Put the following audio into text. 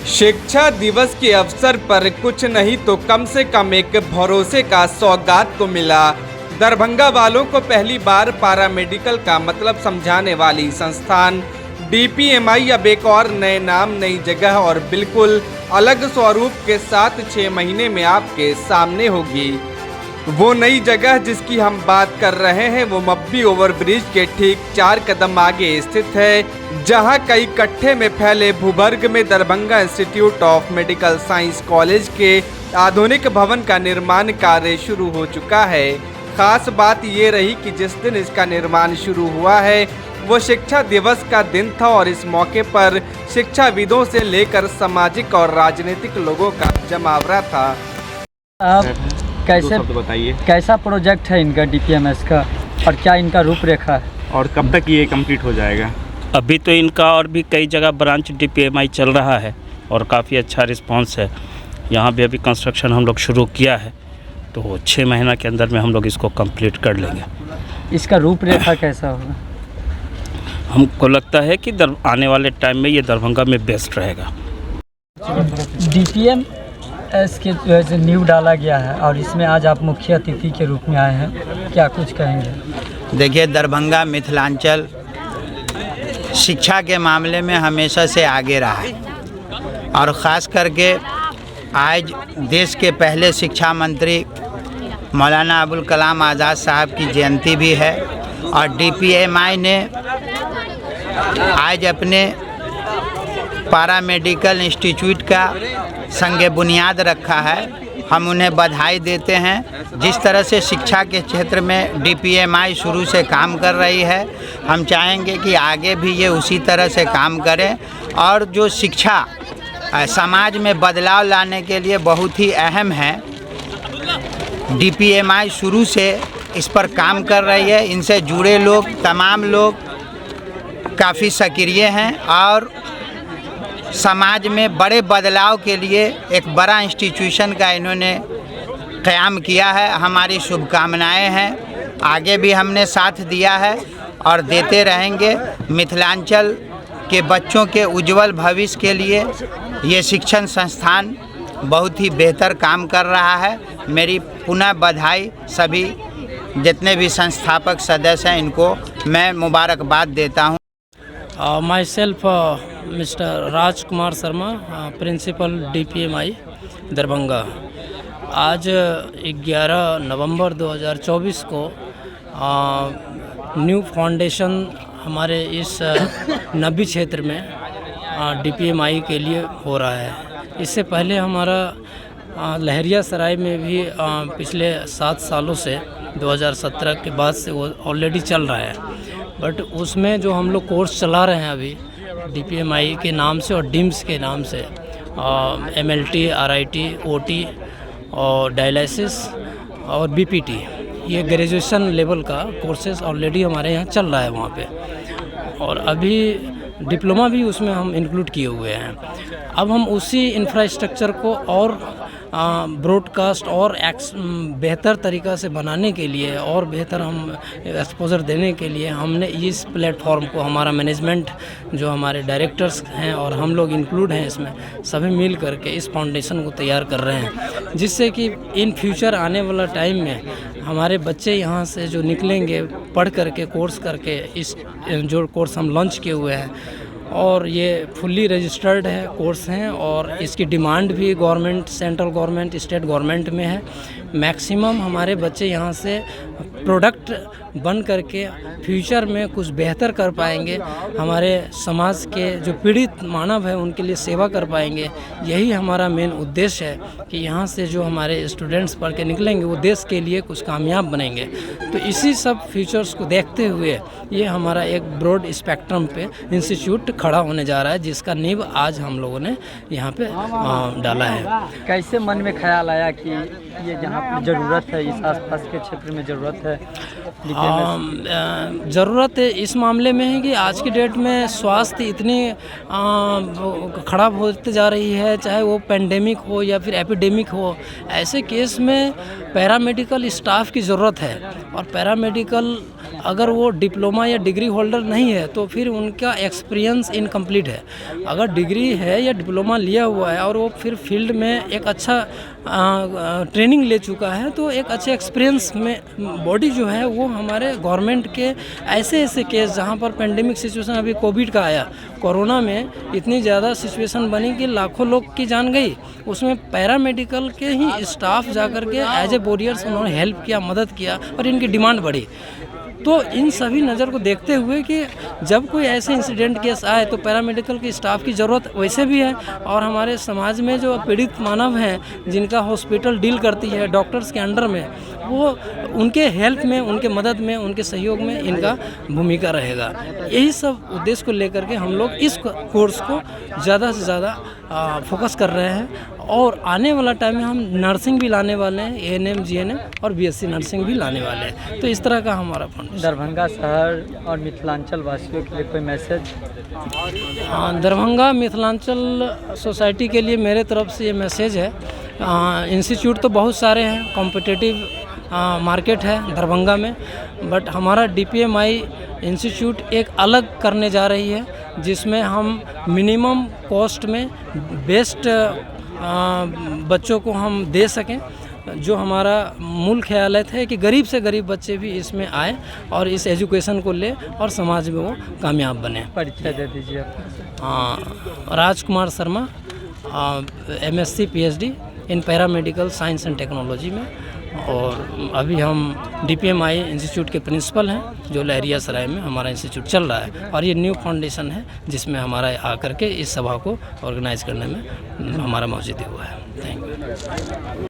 शिक्षा दिवस के अवसर पर कुछ नहीं तो कम से कम एक भरोसे का सौगात तो मिला। दरभंगा वालों को पहली बार पैरामेडिकल का मतलब समझाने वाली संस्थान DPMI अब एक और नए नाम, नई जगह और बिल्कुल अलग स्वरूप के साथ 6 महीने में आपके सामने होगी। वो नई जगह जिसकी हम बात कर रहे हैं वो मब्बी ओवरब्रिज के ठीक 4 कदम आगे स्थित है, जहां कई कट्ठे में फैले भूभर्ग में Darbhanga institute of medical science college के आधुनिक भवन का निर्माण कार्य शुरू हो चुका है। खास बात ये रही कि जिस दिन इसका निर्माण शुरू हुआ है वो शिक्षा दिवस का दिन था और इस मौके पर शिक्षाविदों से लेकर सामाजिक और राजनीतिक लोगों का जमावड़ा था। कैसे बताइए, कैसा प्रोजेक्ट है इनका DPMS का और क्या इनका रूपरेखा है और कब तक ये कंप्लीट हो जाएगा? अभी तो इनका और भी कई जगह ब्रांच DPMI चल रहा है और काफ़ी अच्छा रिस्पांस है। यहाँ भी अभी कंस्ट्रक्शन हम लोग शुरू किया है, तो 6 महीना के अंदर में हम लोग इसको कंप्लीट कर लेंगे। इसका रूपरेखा कैसा होगा? हमको लगता है कि आने वाले टाइम में ये दरभंगा में बेस्ट रहेगा। DPMS के जो नींव डाला गया है और इसमें आज आप मुख्य अतिथि के रूप में आए हैं, क्या कुछ कहेंगे? देखिए, दरभंगा मिथिलांचल शिक्षा के मामले में हमेशा से आगे रहा है और ख़ास करके आज देश के पहले शिक्षा मंत्री मौलाना अबुल कलाम आज़ाद साहब की जयंती भी है और DPMI ने आज अपने पैरामेडिकल इंस्टीट्यूट का संग बुनियाद रखा है। हम उन्हें बधाई देते हैं। जिस तरह से शिक्षा के क्षेत्र में DPMI शुरू से काम कर रही है, हम चाहेंगे कि आगे भी ये उसी तरह से काम करें और जो शिक्षा समाज में बदलाव लाने के लिए बहुत ही अहम है। DPMI शुरू से इस पर काम कर रही है। इनसे जुड़े लोग, तमाम लोग काफ़ी सक्रिय हैं और समाज में बड़े बदलाव के लिए एक बड़ा इंस्टीट्यूशन का इन्होंने क़याम किया है। हमारी शुभकामनाएं हैं। आगे भी हमने साथ दिया है और देते रहेंगे। मिथिलांचल के बच्चों के उज्जवल भविष्य के लिए ये शिक्षण संस्थान बहुत ही बेहतर काम कर रहा है। मेरी पुनः बधाई सभी जितने भी संस्थापक सदस्य हैं, इनको मैं मुबारकबाद देता हूँ। Myself, Mr. Rajkumar Sharma, principal DPMI Darbhanga. आज 11 नवंबर 2024 को न्यू फाउंडेशन हमारे इस नब्बी क्षेत्र में DPMI के लिए हो रहा है। इससे पहले हमारा लहरियासराय में भी पिछले 7 सालों से 2017 के बाद से वो ऑलरेडी चल रहा है, बट उसमें जो हम लोग कोर्स चला रहे हैं अभी DPMI के नाम से और DIMS के नाम से, MLT, RIT, OT और डायलिसिस और BPT, ये ग्रेजुएशन लेवल का कोर्सेज ऑलरेडी हमारे यहाँ चल रहा है वहाँ पे, और अभी डिप्लोमा भी उसमें हम इंक्लूड किए हुए हैं। अब हम उसी इंफ्रास्ट्रक्चर को और ब्रॉडकास्ट और बेहतर तरीक़ा से बनाने के लिए और बेहतर हम एक्सपोजर देने के लिए हमने इस प्लेटफॉर्म को, हमारा मैनेजमेंट जो हमारे डायरेक्टर्स हैं और हम लोग इंक्लूड हैं इसमें, सभी मिल करके इस फाउंडेशन को तैयार कर रहे हैं, जिससे कि इन फ्यूचर आने वाला टाइम में हमारे बच्चे यहाँ से जो निकलेंगे पढ़ करके, कोर्स करके, इस जो कोर्स हम लॉन्च किए हुए हैं और ये फुल्ली रजिस्टर्ड है कोर्स हैं और इसकी डिमांड भी government, central government, state government में है। मैक्सिमम हमारे बच्चे यहाँ से प्रोडक्ट बन करके फ्यूचर में कुछ बेहतर कर पाएंगे, हमारे समाज के जो पीड़ित मानव है उनके लिए सेवा कर पाएंगे। यही हमारा मेन उद्देश्य है कि यहाँ से जो हमारे स्टूडेंट्स पढ़ के निकलेंगे वो देश के लिए कुछ कामयाब बनेंगे। तो इसी सब फीचर्स को देखते हुए ये हमारा एक ब्रॉड स्पेक्ट्रम पे इंस्टीट्यूट खड़ा होने जा रहा है, जिसका नींव आज हम लोगों ने यहाँ पे डाला है। कैसे मन में ख्याल आया कि ये जहाँ पर ज़रूरत है, इस आसपास के क्षेत्र में ज़रूरत है? ज़रूरत इस मामले में है कि आज की डेट में स्वास्थ्य इतनी ख़राब होते जा रही है, चाहे वो पेंडेमिक हो या फिर एपिडेमिक हो। ऐसे केस में पैरामेडिकल स्टाफ की ज़रूरत है और पैरामेडिकल अगर वो डिप्लोमा या डिग्री होल्डर नहीं है तो फिर उनका एक्सपीरियंस इनकम्प्लीट है। अगर डिग्री है या डिप्लोमा लिया हुआ है और वो फिर फील्ड में एक अच्छा ट्रेनिंग ले चुका है तो एक अच्छे एक्सपीरियंस में बॉडी जो है वो हमारे गवर्नमेंट के ऐसे केस जहाँ पर पेंडेमिक सिचुएशन अभी कोविड का आया, कोरोना में इतनी ज़्यादा सिचुएशन बनी कि लाखों लोग की जान गई, उसमें पैरामेडिकल के ही स्टाफ जाकर के एज ए वॉरियर्स उन्होंने हेल्प किया, मदद किया और इनकी डिमांड बढ़ी। तो इन सभी नज़र को देखते हुए कि जब कोई ऐसे इंसिडेंट केस आए तो पैरामेडिकल के स्टाफ की ज़रूरत वैसे भी है और हमारे समाज में जो पीड़ित मानव हैं जिनका हॉस्पिटल डील करती है डॉक्टर्स के अंडर में, वो उनके हेल्प में, उनके मदद में, उनके सहयोग में इनका भूमिका रहेगा। यही सब उद्देश्य को लेकर के हम लोग इस कोर्स को ज़्यादा से ज़्यादा फोकस कर रहे हैं और आने वाला टाइम में हम नर्सिंग भी लाने वाले हैं, एएनएम, जीएनएम और बीएससी नर्सिंग भी लाने वाले हैं। तो इस तरह का हमारा फंड। दरभंगा शहर और मिथिलांचल वासियों के लिए कोई मैसेज? दरभंगा मिथिलांचल सोसाइटी के लिए मेरे तरफ से ये मैसेज है, इंस्टीट्यूट तो बहुत सारे हैं, कॉम्पिटिटिव मार्केट है दरभंगा में, बट हमारा DPMI इंस्टीट्यूट एक अलग करने जा रही है जिसमें हम मिनिमम कॉस्ट में बेस्ट बच्चों को हम दे सकें। जो हमारा मूल ख्याल है कि गरीब से गरीब बच्चे भी इसमें आए और इस एजुकेशन को ले और समाज में वो कामयाब बने। परिचय दे दीजिए। Rajkumar Sharma, MSc PhD in paramedical science and technology में, और अभी हम DPMI इंस्टीट्यूट के प्रिंसिपल हैं जो लहरिया सराय में हमारा इंस्टीट्यूट चल रहा है और ये न्यू फाउंडेशन है जिसमें हमारा आकर के इस सभा को ऑर्गेनाइज करने में हमारा मौजूद हुआ है। Thank you.